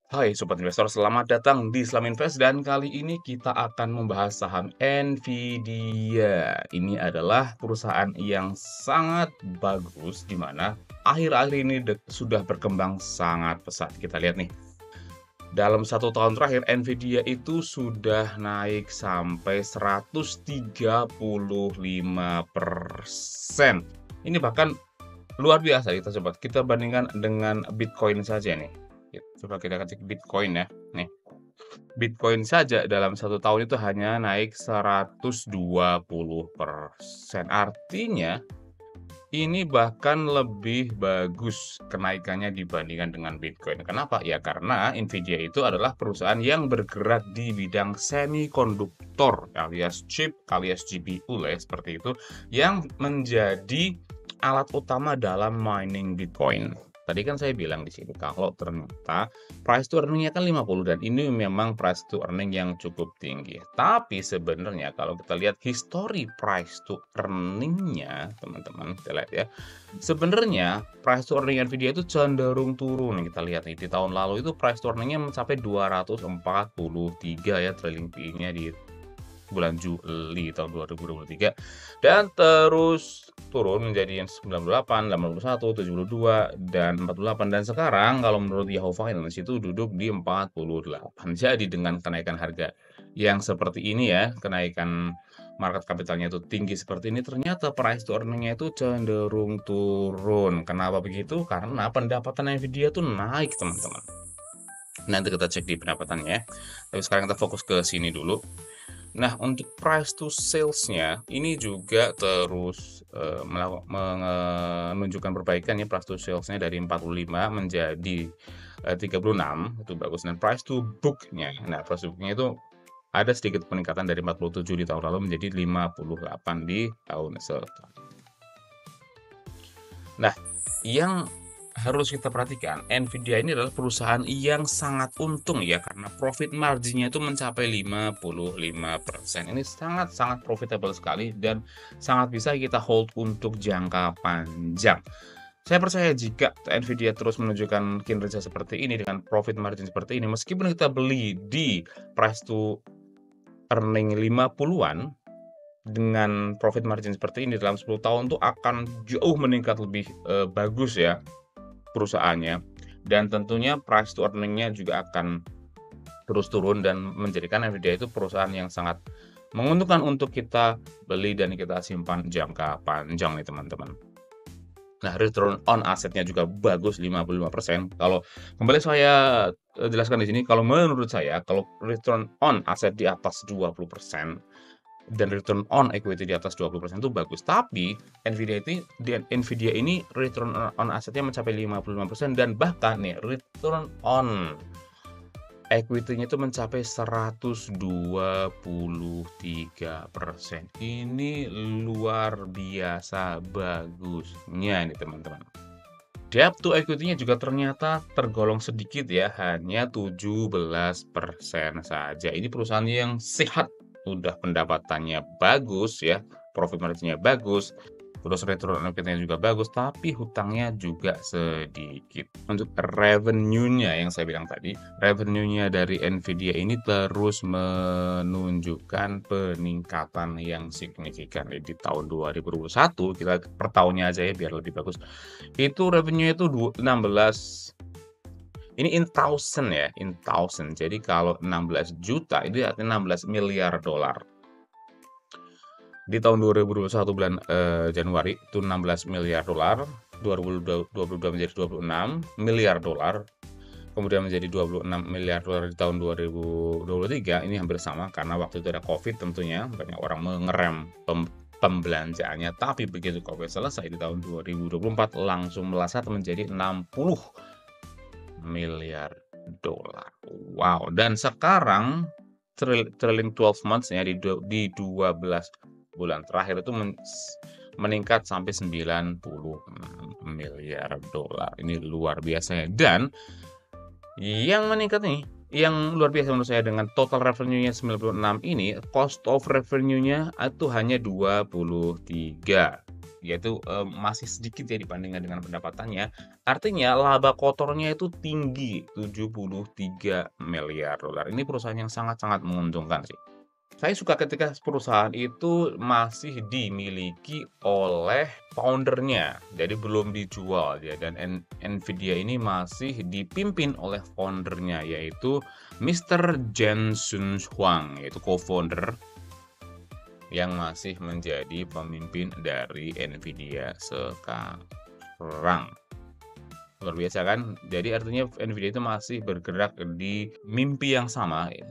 Hai Sobat Investor, selamat datang di Slam Invest dan kali ini kita akan membahas saham Nvidia. Ini adalah perusahaan yang sangat bagus di mana akhir-akhir ini sudah berkembang sangat pesat. Kita lihat nih, dalam 1 tahun terakhir Nvidia itu sudah naik sampai 135%. Ini bahkan luar biasa. Kita bandingkan dengan Bitcoin saja nih. Coba kita cek Bitcoin ya. Nih, Bitcoin saja dalam 1 tahun itu hanya naik 120%. Artinya ini bahkan lebih bagus kenaikannya dibandingkan dengan Bitcoin. Kenapa? Ya karena Nvidia itu adalah perusahaan yang bergerak di bidang semikonduktor alias chip alias GPU lah ya, seperti itu, yang menjadi alat utama dalam mining Bitcoin. Tadi kan saya bilang di sini kalau ternyata price to earning-nya kan 50 dan ini memang price to earning yang cukup tinggi. Tapi sebenarnya kalau kita lihat history price to earning-nya, teman-teman, kita lihat ya. Sebenarnya price to earning Nvidia itu cenderung turun. Kita lihat nih di tahun lalu itu price to earning-nya mencapai 243 ya, trailing P/E-nya di bulan Juli tahun 2023 dan terus turun menjadi yang 98, 81, 72, dan 48 dan sekarang kalau menurut Yahoo Finance itu duduk di 48. Jadi dengan kenaikan harga yang seperti ini ya, kenaikan market capitalnya itu tinggi seperti ini, ternyata price to earning-nya itu cenderung turun. Kenapa begitu? Karena pendapatan Nvidia tuh naik, teman-teman. Nanti kita cek di pendapatannya ya. Tapi sekarang kita fokus ke sini dulu. Nah, untuk price to sales-nya ini juga terus menunjukkan perbaikan ya, price to sales-nya dari 45 menjadi 36, itu bagus. Dan price to book-nya, nah price to book-nya itu ada sedikit peningkatan dari 47 di tahun lalu menjadi 58 di tahun sekarang. Nah, yang harus kita perhatikan, Nvidia ini adalah perusahaan yang sangat untung ya, karena profit margin-nya itu mencapai 55%. Ini sangat-sangat profitable sekali dan sangat bisa kita hold untuk jangka panjang. Saya percaya jika Nvidia terus menunjukkan kinerja seperti ini dengan profit margin seperti ini, meskipun kita beli di price to earning 50-an, dengan profit margin seperti ini dalam 10 tahun tuh akan jauh meningkat lebih bagus ya perusahaannya, dan tentunya price to earning-nya juga akan terus turun dan menjadikan Nvidia itu perusahaan yang sangat menguntungkan untuk kita beli dan kita simpan jangka panjang nih teman-teman. Nah, return on asset-nya juga bagus 55%. Kalau kembali saya jelaskan di sini, kalau menurut saya kalau return on asset di atas 20% dan return on equity di atas 20% itu bagus. Tapi Nvidia ini return on asetnya mencapai 55% dan bahkan nih return on equity-nya itu mencapai 123%. Ini luar biasa bagusnya nih teman-teman. Debt to equity-nya juga ternyata tergolong sedikit ya, hanya 17% saja. Ini perusahaan yang sehat, udah pendapatannya bagus ya, profit margin-nya bagus, terus return on equity-nya juga bagus, tapi hutangnya juga sedikit. Untuk revenue-nya yang saya bilang tadi, revenue-nya dari Nvidia ini terus menunjukkan peningkatan yang signifikan. Di tahun 2021, kita per tahunnya aja ya biar lebih bagus. Itu revenue-nya itu 16, ini in thousand ya, in thousand. Jadi kalau 16 juta itu artinya 16 miliar dolar. Di tahun 2021 bulan Januari itu 16 miliar dolar, 2022 menjadi 26 miliar dolar, kemudian menjadi 26 miliar dolar di tahun 2023. Ini hampir sama karena waktu itu ada Covid, tentunya banyak orang mengerem pembelanjaannya, tapi begitu Covid selesai di tahun 2024 langsung melesat menjadi 60 miliar dolar. Wow, dan sekarang trailing 12 months-nya di 12 bulan terakhir itu meningkat sampai 90 miliar dolar. Ini luar biasa ya. Dan yang meningkat nih, yang luar biasa menurut saya dengan total revenue-nya 96 ini, cost of revenue-nya itu hanya 23. yaitu, masih sedikit ya dibandingkan dengan pendapatannya. Artinya laba kotornya itu tinggi, 73 miliar dolar. Ini perusahaan yang sangat-sangat menguntungkan sih. Saya suka ketika perusahaan itu masih dimiliki oleh founder-nya, jadi belum dijual ya, dan Nvidia ini masih dipimpin oleh founder-nya, yaitu Mr. Jensen Huang, yaitu co-founder yang masih menjadi pemimpin dari Nvidia sekarang. Luar biasa kan? Jadi artinya Nvidia itu masih bergerak di mimpi yang sama ya,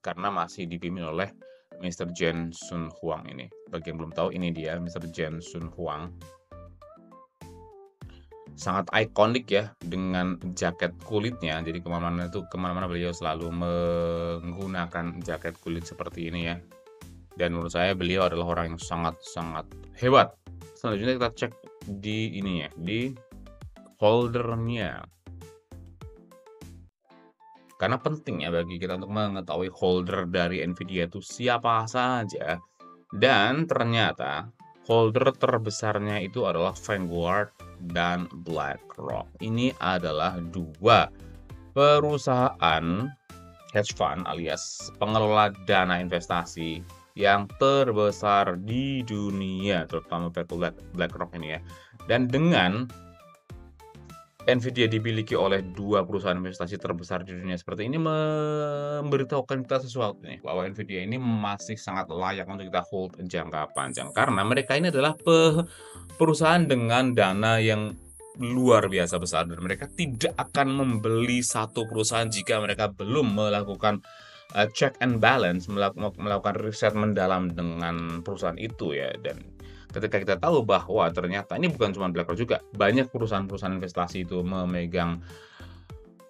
karena masih dipimpin oleh Mr. Jensen Huang ini. Bagi yang belum tahu, ini dia Mr. Jensen Huang. Sangat ikonik ya dengan jaket kulitnya. Jadi kemana-mana beliau selalu menggunakan jaket kulit seperti ini ya. Dan menurut saya beliau adalah orang yang sangat-sangat hebat. Selanjutnya kita cek di ininya, di holdernya. Karena penting ya bagi kita untuk mengetahui holder dari Nvidia itu siapa saja. Dan ternyata holder terbesarnya itu adalah Vanguard dan BlackRock. Ini adalah dua perusahaan hedge fund alias pengelola dana investasi yang terbesar di dunia, terutama BlackRock ini ya. Dan dengan Nvidia dimiliki oleh dua perusahaan investasi terbesar di dunia seperti ini memberitahukan kita sesuatu nih, bahwa Nvidia ini masih sangat layak untuk kita hold jangka panjang. Karena mereka ini adalah perusahaan dengan dana yang luar biasa besar, dan mereka tidak akan membeli satu perusahaan jika mereka belum melakukan check and balance, melakukan riset mendalam dengan perusahaan itu ya. Dan ketika kita tahu bahwa ternyata ini bukan cuma BlackRock juga, banyak perusahaan-perusahaan investasi itu memegang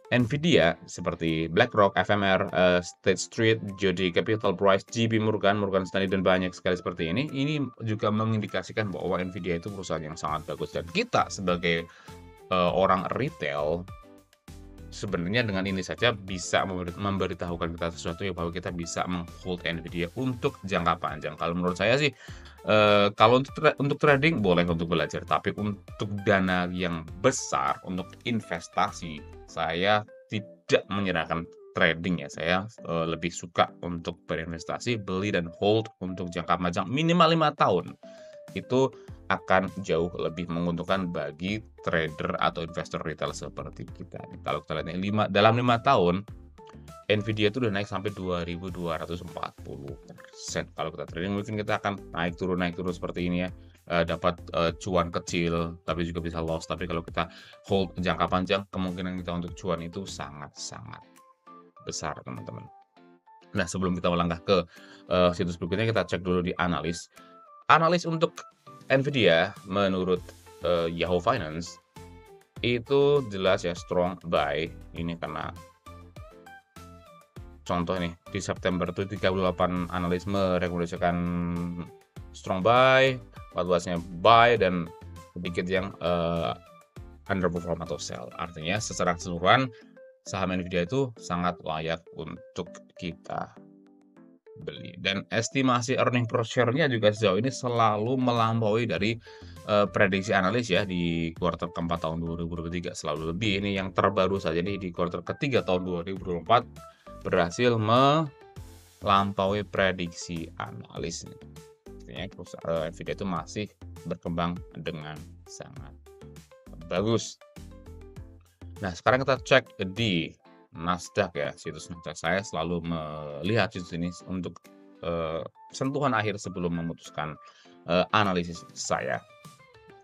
Nvidia seperti BlackRock, FMR, State Street, Jody Capital, Price, JP Morgan, Morgan Stanley, dan banyak sekali seperti ini. Ini juga mengindikasikan bahwa Nvidia itu perusahaan yang sangat bagus, dan kita sebagai orang retail sebenarnya dengan ini saja bisa memberitahukan kita sesuatu ya, bahwa kita bisa meng-hold Nvidia untuk jangka panjang. Kalau menurut saya sih, kalau untuk trading boleh untuk belajar, tapi untuk dana yang besar, untuk investasi, saya tidak menyerahkan trading ya. Saya lebih suka untuk berinvestasi, beli dan hold untuk jangka panjang minimal 5 tahun. Itu akan jauh lebih menguntungkan bagi trader atau investor retail seperti kita. Kalau kita lihat nih, dalam 5 tahun Nvidia itu udah naik sampai 2.240%. Kalau kita trading mungkin kita akan naik turun seperti ini ya. Dapat cuan kecil tapi juga bisa loss. Tapi kalau kita hold jangka panjang, kemungkinan kita untuk cuan itu sangat-sangat besar, teman-teman. Nah, sebelum kita melangkah ke situs berikutnya, kita cek dulu di analis. Analis untuk Nvidia menurut Yahoo Finance itu jelas ya strong buy. Ini karena contoh nih, di September itu 38 analis merekomendasikan strong buy, 14-nya buy, dan sedikit yang underperform atau sell. Artinya secara keseluruhan saham Nvidia itu sangat layak untuk kita beli. Dan estimasi earning per share-nya juga sejauh ini selalu melampaui dari prediksi analis ya. Di kuartal keempat tahun 2023 selalu lebih. Ini yang terbaru saja nih, di kuartal ketiga tahun 2024 berhasil melampaui prediksi analis. Artinya Nvidia itu masih berkembang dengan sangat bagus. Nah, sekarang kita cek di Nasdaq ya, situs Nasdaq. Saya selalu melihat situs ini untuk sentuhan akhir sebelum memutuskan analisis saya.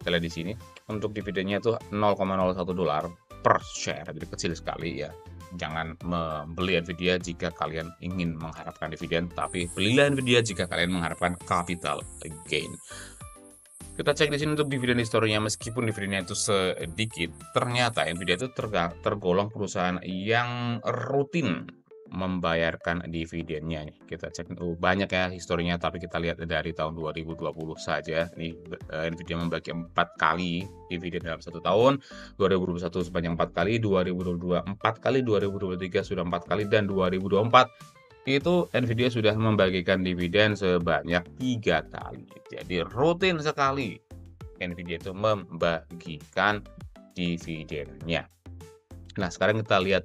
Kita lihat di sini, untuk dividennya itu $0,01 per share, jadi kecil sekali ya. Jangan membeli Nvidia jika kalian ingin mengharapkan dividen, tapi belilah Nvidia jika kalian mengharapkan capital gain. Kita cek di sini untuk dividen historinya. Meskipun dividennya itu sedikit, ternyata Nvidia itu tergolong perusahaan yang rutin membayarkan dividennya nih. Kita cek banyak ya historinya, tapi kita lihat dari tahun 2020 saja. Nih Nvidia membagi 4 kali dividen dalam satu tahun. 2021 sebanyak 4 kali, 2022 4 kali, 2023 sudah 4 kali, dan 2024 itu Nvidia sudah membagikan dividen sebanyak 3 kali. Jadi rutin sekali Nvidia itu membagikan dividennya. Nah, sekarang kita lihat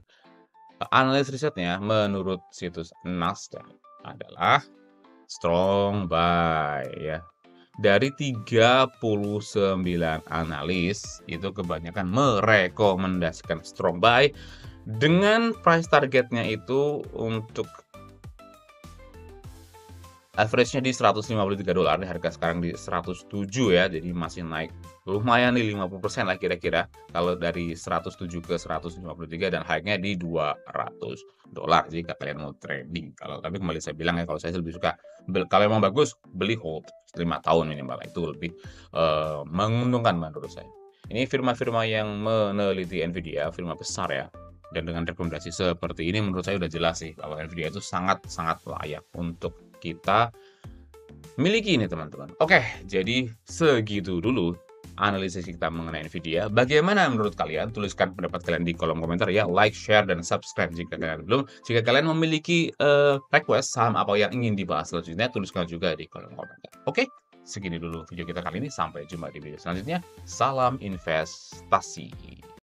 analis risetnya menurut situs Nasdaq adalah strong buy ya. Dari 39 analis, itu kebanyakan merekomendasikan strong buy dengan price targetnya itu untuk average-nya di $153, harga sekarang di 107 ya, jadi masih naik lumayan nih 50% lah kira-kira, kalau dari 107 ke 153 dan high-nya di $200 jika kalian mau trading. Tapi kembali saya bilang ya, kalau saya lebih suka kalau emang bagus, beli hold 5 tahun minimal, itu lebih, menguntungkan menurut saya. Ini firma-firma yang meneliti Nvidia, firma besar ya, dan dengan rekomendasi seperti ini menurut saya udah jelas sih bahwa Nvidia itu sangat-sangat layak untuk kita miliki ini teman-teman. Oke, jadi segitu dulu analisis kita mengenai Nvidia. Bagaimana menurut kalian? Tuliskan pendapat kalian di kolom komentar ya. Like, share, dan subscribe jika kalian belum. Jika kalian memiliki request saham apa yang ingin dibahas selanjutnya, tuliskan juga di kolom komentar. Oke, segini dulu video kita kali ini. Sampai jumpa di video selanjutnya. Salam investasi.